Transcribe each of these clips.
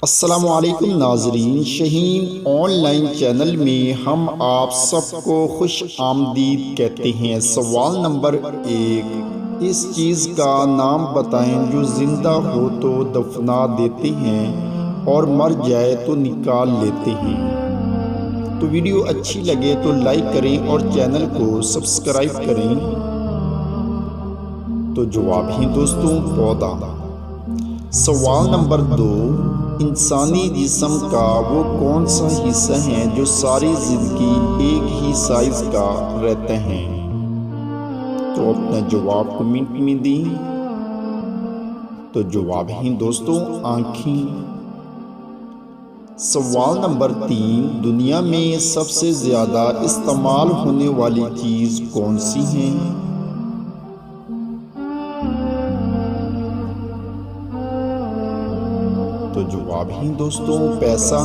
अस्सलामुअलैकुम नाजरीन, Shaheen online channel में हम आप सबको खुश आमदीद कहते हैं। सवाल नंबर 1, इस चीज़ का नाम बताएं जो ज़िंदा हो तो दफना देते हैं और मर जाए तो निकाल लेते हैं। तो वीडियो अच्छी लगे तो लाइक करें और चैनल को सब्सक्राइब करें। तो जवाब है दोस्तों, पौधा। सवाल नंबर 2, इंसानी जिस्म का वो कौन सा हिस्सा है जो सारी जिंदगी एक ही साइज का रहता है? तो अपना जवाब कमेंट में दें। तो जवाब है दोस्तों, आँखें। सवाल नंबर 3, दुनिया में सबसे ज़्यादा इस्तेमाल होने वाली चीज़ कौन सी है? तो जवाब है दोस्तों, पैसा।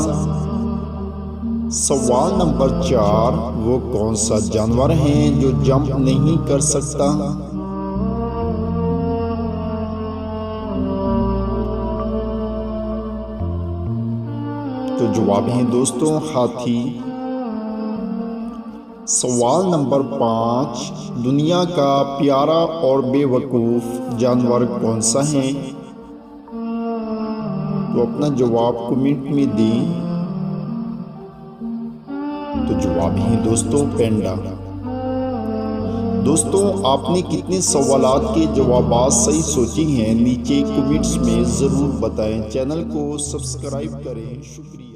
सवाल नंबर 4, वो कौन सा जानवर है जो जंप नहीं कर सकता? तो जवाब है दोस्तों, हाथी। सवाल नंबर 5, दुनिया का प्यारा और बेवकूफ़ जानवर कौन सा है? तो अपना जवाब कमेंट में दें। तो जवाब है दोस्तों, पेंडा। दोस्तों, आपने कितने सवालात के जवाब सही सोचे हैं नीचे कमेंट्स में ज़रूर बताएं। चैनल को सब्सक्राइब करें। शुक्रिया।